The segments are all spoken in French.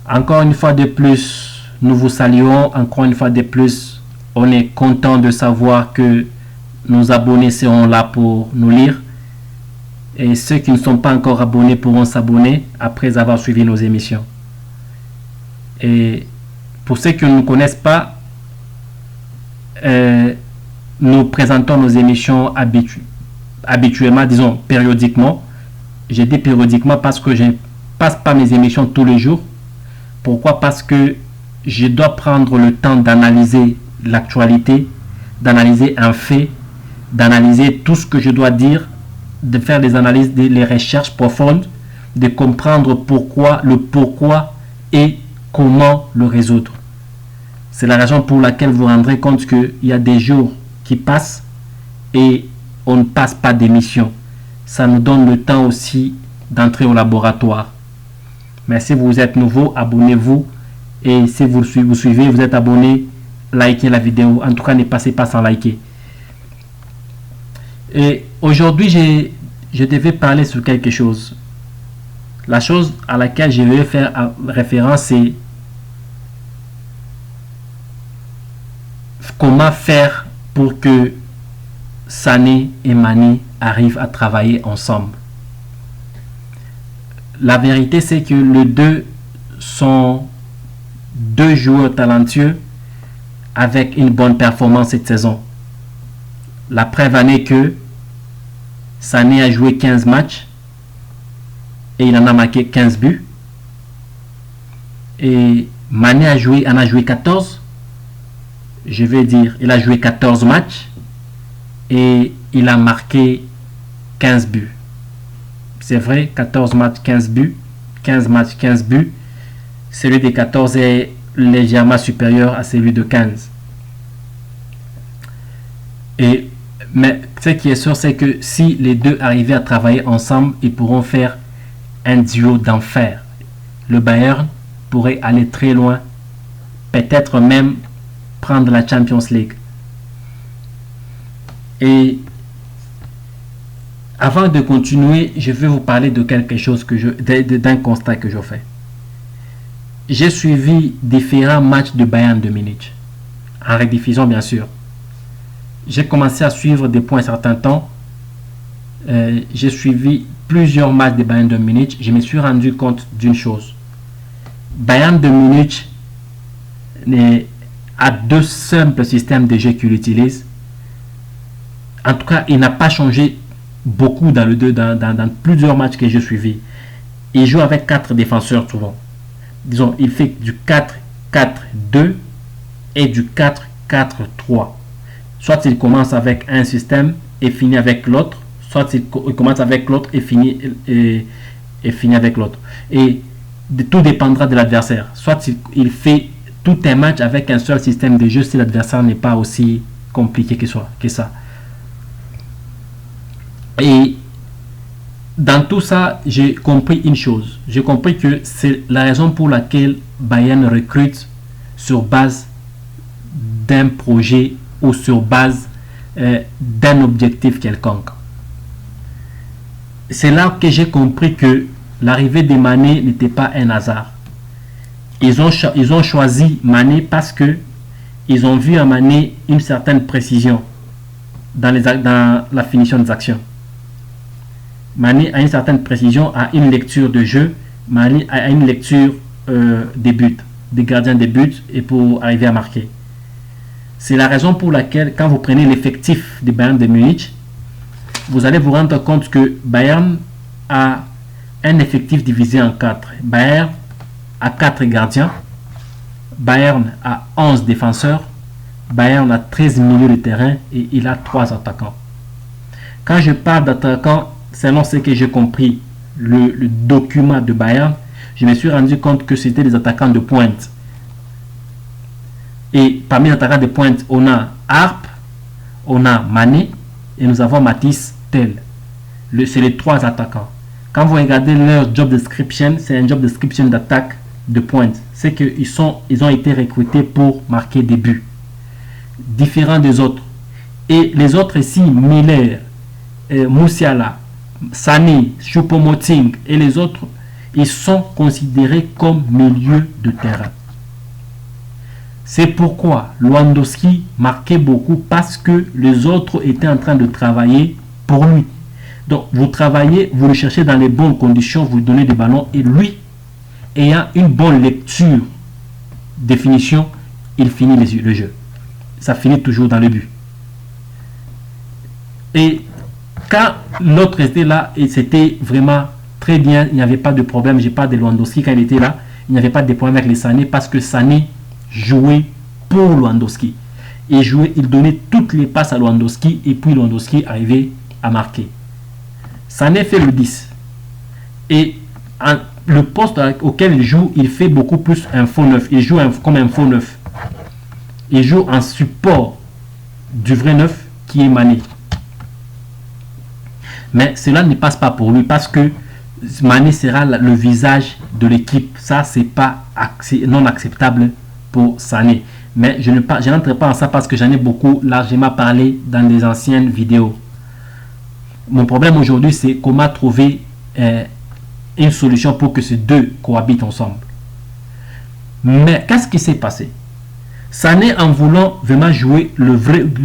Encore une fois de plus, nous vous saluons. Encore une fois de plus, on est content de savoir que nos abonnés seront là pour nous lire. Et ceux qui ne sont pas encore abonnés pourront s'abonner après avoir suivi nos émissions. Et pour ceux qui ne nous connaissent pas, nous présentons nos émissions habituellement, disons périodiquement. J'ai dit périodiquement parce que je ne passe pas mes émissions tous les jours. Pourquoi? Parce que je dois prendre le temps d'analyser l'actualité, d'analyser un fait, d'analyser tout ce que je dois dire, de faire des analyses, des recherches profondes, de comprendre pourquoi et comment le résoudre. C'est la raison pour laquelle vous vous rendrez compte qu'il y a des jours qui passent et on ne passe pas d'émission. Ça nous donne le temps aussi d'entrer au laboratoire. Mais si vous êtes nouveau, abonnez-vous. Et si vous suivez, vous êtes abonné, likez la vidéo. En tout cas, ne passez pas sans liker. Et aujourd'hui, je devais parler sur quelque chose. La chose à laquelle je vais faire référence, c'est comment faire pour que Sané et Mané arrivent à travailler ensemble. La vérité, c'est que les deux sont deux joueurs talentueux avec une bonne performance cette saison. La preuve en est que Sané a joué 15 matchs et il en a marqué 15 buts. Et Mané en a joué 14. Je vais dire, il a joué 14 matchs et il a marqué 15 buts. C'est vrai, 14 matchs, 15 buts. 15 matchs, 15 buts. Celui de 14 est légèrement supérieur à celui de 15. Mais ce qui est sûr, c'est que si les deux arrivaient à travailler ensemble, ils pourront faire un duo d'enfer. Le Bayern pourrait aller très loin, peut-être même prendre la Champions League. Et avant de continuer, je vais vous parler de quelque chose d'un constat que je fais. J'ai suivi différents matchs de Bayern de Munich, en rediffusion bien sûr. J'ai commencé à suivre depuis un certain temps. J'ai suivi plusieurs matchs de Bayern de Munich. Je me suis rendu compte d'une chose. Bayern de Munich a deux simples systèmes de jeu qu'il utilise. En tout cas, il n'a pas changé beaucoup dans plusieurs matchs que j'ai suivis. Il joue avec 4 défenseurs souvent. Disons, il fait du 4-4-2 et du 4-4-3. Soit il commence avec un système et finit avec l'autre, soit il commence avec l'autre et finit avec l'autre. Et tout dépendra de l'adversaire. Soit il fait tout un match avec un seul système de jeu si l'adversaire n'est pas aussi compliqué que ça. Et dans tout ça, j'ai compris une chose. J'ai compris que c'est la raison pour laquelle Bayern recrute sur base d'un projet ou sur base d'un objectif quelconque. C'est là que j'ai compris que l'arrivée de Mané n'était pas un hasard. Ils ont choisi Mané parce que ils ont vu à Mané une certaine précision dans la finition des actions. Mané a une certaine précision, a une lecture de jeu, Mané a une lecture des buts, des gardiens des buts et pour arriver à marquer. C'est la raison pour laquelle, quand vous prenez l'effectif de Bayern de Munich, vous allez vous rendre compte que Bayern a un effectif divisé en 4. Bayern a 4 gardiens, Bayern a 11 défenseurs, Bayern a 13 milieux de terrain et il a 3 attaquants. Quand je parle d'attaquants, selon ce que j'ai compris, le document de Bayern, je me suis rendu compte que c'était des attaquants de pointe. Et parmi les attaquants de pointe, on a Harp, on a Mané et nous avons Mathys Tel. C'est les 3 attaquants. Quand vous regardez leur job description, c'est un job description d'attaque de pointe. C'est qu'ils ont été recrutés pour marquer des buts. Différents des autres. Et les autres ici, Miller, Musiala, Sané, Choupo-Moting et les autres, Ils sont considérés comme milieu de terrain. C'est pourquoi Lewandowski marquait beaucoup parce que les autres étaient en train de travailler pour lui. Donc vous travaillez, vous le cherchez dans les bonnes conditions, vous lui donnez des ballons et lui, ayant une bonne lecture, définition, il finit le jeu. Ça finit toujours dans le but. Et quand l'autre était là, et c'était vraiment très bien, il n'y avait pas de problème, j'ai pas de Lewandowski quand il était là, il n'y avait pas de problème avec les Sané parce que Sané jouait pour Lewandowski. Il donnait toutes les passes à Lewandowski et puis Lewandowski arrivait à marquer. Sané fait le 10. Et le poste auquel il joue, il fait beaucoup plus un faux neuf. Il joue comme un faux neuf. Il joue en support du vrai neuf qui est Mané. Mais cela ne passe pas pour lui parce que Mané sera le visage de l'équipe. Ça, c'est non acceptable pour Sané. Mais je n'entrerai pas en ça parce que j'en ai beaucoup largement parlé dans les anciennes vidéos. Mon problème aujourd'hui, c'est comment trouver une solution pour que ces deux cohabitent ensemble. Mais qu'est-ce qui s'est passé? Sané, en voulant vraiment jouer le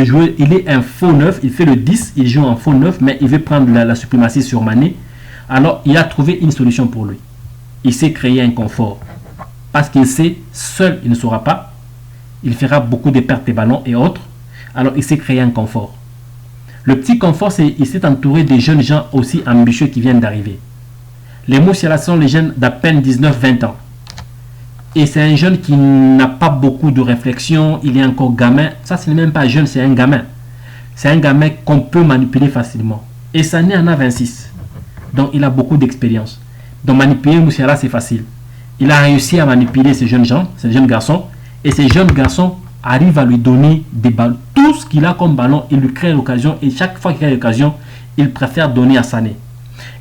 joueur, il est un faux neuf, il fait le 10, il joue en faux neuf, mais il veut prendre la suprématie sur Mané. Alors, il a trouvé une solution pour lui. Il s'est créé un confort. Parce qu'il sait, seul, il ne saura pas. Il fera beaucoup de pertes de ballons et autres. Alors, il s'est créé un confort. Le petit confort, c'est qu'il s'est entouré des jeunes gens aussi ambitieux qui viennent d'arriver. Les Moussiala sont les jeunes d'à peine 19-20 ans. Et c'est un jeune qui n'a pas beaucoup de réflexion, il est encore gamin. Ça, ce n'est même pas jeune, c'est un gamin. C'est un gamin qu'on peut manipuler facilement. Et Sané en a 26. Donc, il a beaucoup d'expérience. Donc, manipuler Moussiala, c'est facile. Il a réussi à manipuler ces jeunes gens, ces jeunes garçons. Et ces jeunes garçons arrivent à lui donner des ballons. Tout ce qu'il a comme ballon, il lui crée l'occasion. Et chaque fois qu'il a l'occasion, il préfère donner à Sané.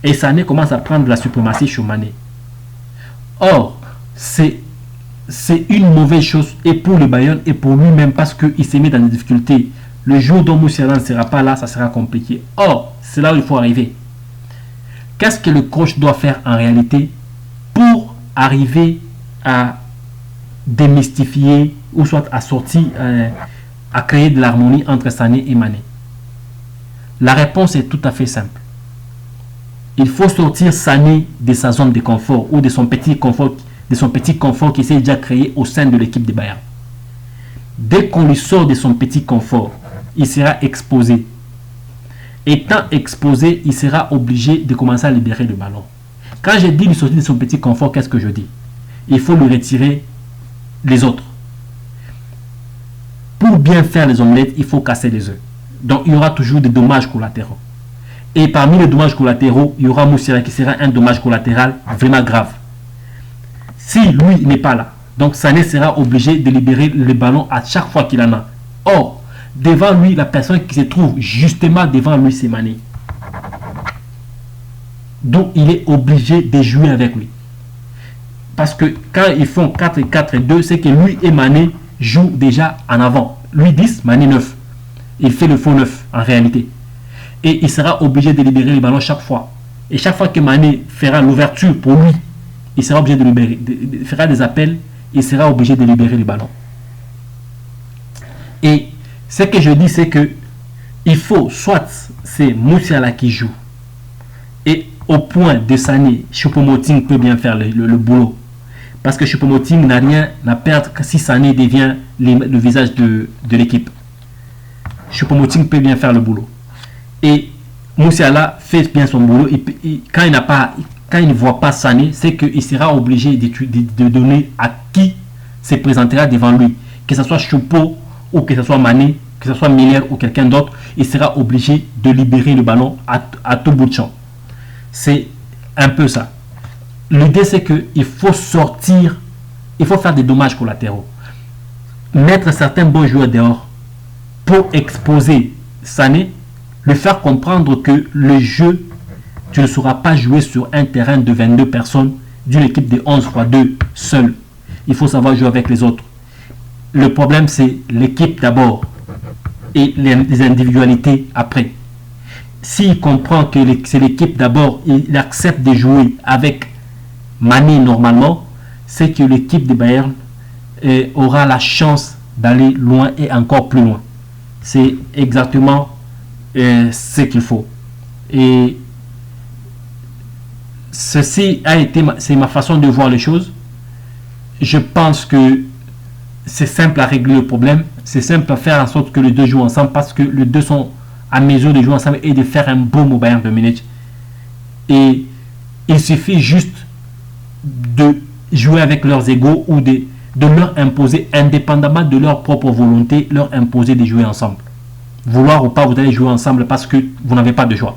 Et Sané commence à prendre la suprématie sur Mané. Or, c'est une mauvaise chose et pour le Bayern et pour lui-même parce qu'il s'est mis dans des difficultés. Le jour dont Moussiala ne sera pas là, ça sera compliqué. Or, c'est là où il faut arriver. Qu'est-ce que le coach doit faire en réalité pour arriver à démystifier ou soit à sortir, à créer de l'harmonie entre Sané et Mané? La réponse est tout à fait simple. Il faut sortir Sané de sa zone de confort ou de son petit confort qui s'est déjà créé au sein de l'équipe de Bayern. Dès qu'on lui sort de son petit confort, il sera exposé. Étant exposé, il sera obligé de commencer à libérer le ballon. Quand je dis lui sortir de son petit confort, qu'est-ce que je dis? Il faut lui retirer les autres. Pour bien faire les omelettes, il faut casser les œufs. Donc il y aura toujours des dommages collatéraux. Et parmi les dommages collatéraux, il y aura Moussiala qui sera un dommage collatéral vraiment grave. Si lui n'est pas là, donc Sané sera obligé de libérer le ballon à chaque fois qu'il en a. Or, devant lui, la personne qui se trouve justement devant lui, c'est Mané. Donc il est obligé de jouer avec lui. Parce que quand ils font 4-4-2, c'est que lui et Mané jouent déjà en avant. Lui 10, Mané 9. Il fait le faux 9 en réalité. Et il sera obligé de libérer le ballon chaque fois. Et chaque fois que Mané fera l'ouverture pour lui, il sera obligé de libérer, fera des appels, il sera obligé de libérer le ballon. Et ce que je dis, c'est que il faut, soit c'est Moussiala qui joue, et au point de Sané, Choupo-Moting peut bien faire le boulot. Parce que Choupo-Moting n'a rien à perdre si Sané devient le visage de l'équipe. Choupo-Moting peut bien faire le boulot. Et Moussiala fait bien son boulot. Et quand il ne voit pas Sané, c'est qu'il sera obligé de donner à qui se présentera devant lui. Que ce soit Choupo ou que ce soit Mané, que ce soit Miller ou quelqu'un d'autre, il sera obligé de libérer le ballon à tout bout de champ. C'est un peu ça. L'idée, c'est qu'il faut sortir, il faut faire des dommages collatéraux. Mettre certains bons joueurs dehors pour exposer Sané, lui faire comprendre que le jeu, tu ne sauras pas jouer sur un terrain de 22 personnes d'une équipe de 11x2 seul. Il faut savoir jouer avec les autres. Le problème, c'est l'équipe d'abord et les individualités après. S'il comprend que c'est l'équipe d'abord, il accepte de jouer avec Mané normalement, c'est que l'équipe de Bayern aura la chance d'aller loin et encore plus loin. C'est exactement ce qu'il faut. Et ceci a été c'est ma façon de voir les choses. Je pense que c'est simple à régler le problème. C'est simple à faire en sorte que les deux jouent ensemble, parce que les deux sont à mesure de jouer ensemble et de faire un bon Bayern de Munich. Et il suffit juste de jouer avec leurs égos ou de leur imposer, indépendamment de leur propre volonté, leur imposer de jouer ensemble. Vouloir ou pas, vous allez jouer ensemble parce que vous n'avez pas de choix.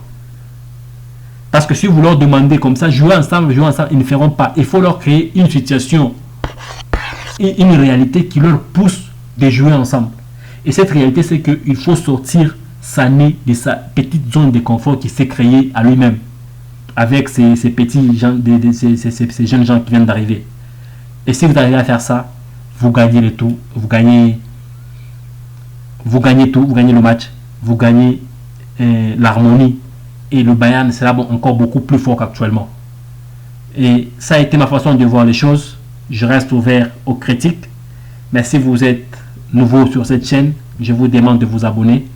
Parce que si vous leur demandez comme ça, jouer ensemble, ils ne feront pas. Il faut leur créer une situation, une réalité qui leur pousse de jouer ensemble. Et cette réalité, c'est qu'il faut sortir Sané de sa petite zone de confort qui s'est créée à lui-même, avec ces petits gens, ces jeunes gens qui viennent d'arriver. Et si vous arrivez à faire ça, vous gagnez le tout, vous gagnez tout, vous gagnez le match, vous gagnez l'harmonie, et le Bayern sera encore beaucoup plus fort qu'actuellement. Et ça a été ma façon de voir les choses. Je reste ouvert aux critiques, mais si vous êtes nouveau sur cette chaîne, je vous demande de vous abonner.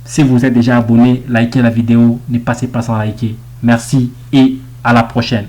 Si vous êtes déjà abonné, likez la vidéo, ne passez pas sans liker. Merci et à la prochaine.